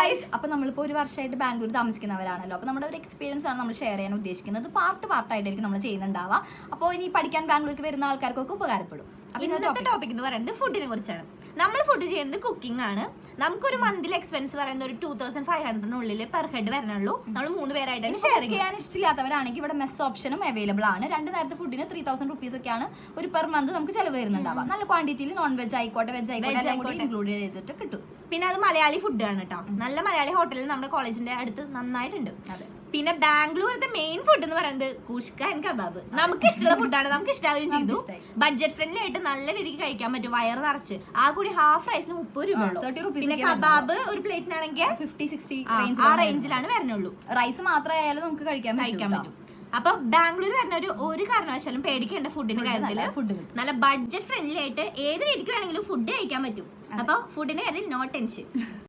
Guys, അപ്പൊ നമ്മളിപ്പോ ഒരു വർഷമായിട്ട് ബാംഗ്ലൂർ താമസിക്കുന്നവരാണല്ലോ. അപ്പൊ നമ്മുടെ ഒരു എക്സ്പീരിയൻസ് ആണ് നമ്മൾ ഷെയർ ചെയ്യാൻ ഉദ്ദേശിക്കുന്നത്. പാർട്ടായിട്ടായിരിക്കും നമ്മൾ ചെയ്യുന്നുണ്ടാവുക. അപ്പോൾ ഇനി പഠിക്കാൻ ബാംഗ്ലൂർക്ക് വരുന്ന ആൾക്കാർക്കൊക്കെ ഉപകാരപ്പെടും. അപ്പൊ ഇന്നത്തെ ടോപ്പിക് എന്ന് പറയുന്നത് ഫുഡിനെ കുറിച്ചാണ്. നമ്മൾ ഫുഡ് ചെയ്യുന്നത് കുക്കിംഗ് ആണ്. നമുക്കൊരു മന്ത്ലി എക്സ്പെൻസ് പറയുന്നത് ഒരു 2500 പെർ ഹെഡ് വരണുള്ളൂ. നമ്മൾ 3 പേരായിട്ടാണ് ഷെയർ ചെയ്യാൻ ഇഷ്ടമില്ലാത്തവരാണെങ്കിൽ ഇവിടെ മെസ് ഓപ്ഷനും അവൈലബിൾ ആണ്. 2 നേരത്തെ ഫുഡിന് 3000 rupees ഒക്കെയാണ് ഒരു പെർ മന്ത് നമുക്ക് ചെലവ് വരുന്നുണ്ടാവുക. നല്ല ക്വാണ്ടിറ്റിയിൽ നോൺ വെജ് ആയിക്കോട്ടെ വെജ് ആയിക്കോട്ടെ ഇൻക്ലൂഡ് ചെയ്തിട്ട് കിട്ടും. പിന്നെ അത് മലയാളി ഫുഡ് ആണ് കേട്ടോ. നല്ല മലയാളി ഹോട്ടലിൽ നമ്മുടെ കോളേജിന്റെ അടുത്ത് നന്നായിട്ടുണ്ട്. പിന്നെ ബാംഗ്ലൂരിന്റെ മെയിൻ ഫുഡ് എന്ന് പറയുന്നത് കുഷ്ക ആൻഡ് കബാബ്. നമുക്ക് ഇഷ്ടമുള്ള ഫുഡാണ്, നമുക്ക് ഇഷ്ടാവുകയും ചെയ്തു. ബഡ്ജറ്റ് ഫ്രണ്ട്ലി ആയിട്ട് നല്ല രീതിക്ക് കഴിക്കാൻ പറ്റും, വയറ് നിറച്ച്. ആ കൂടി ഹാഫ് റൈസിന് 30 രൂപ. പിന്നെ കബാബ് ഒരു പ്ലേറ്റിനാണെങ്കിൽ 50-60 ആ റേഞ്ചിലാണ് വരുന്നുള്ളൂ. റൈസ് മാത്രമായാലും നമുക്ക് കഴിക്കാൻ പറ്റും. അപ്പൊ ബാംഗ്ലൂർ വരുന്ന ഒരു കാരണവശാലും പേടിക്കേണ്ട ഫുഡിന്റെ കാര്യത്തില്. നല്ല ബഡ്ജറ്റ് ഫ്രണ്ട്ലി ആയിട്ട് ഏത് രീതിക്ക് വേണമെങ്കിലും ഫുഡ് കഴിക്കാൻ പറ്റും. അപ്പൊ ഫുഡിന്റെ കാര്യത്തിൽ നോ ടെൻഷൻ.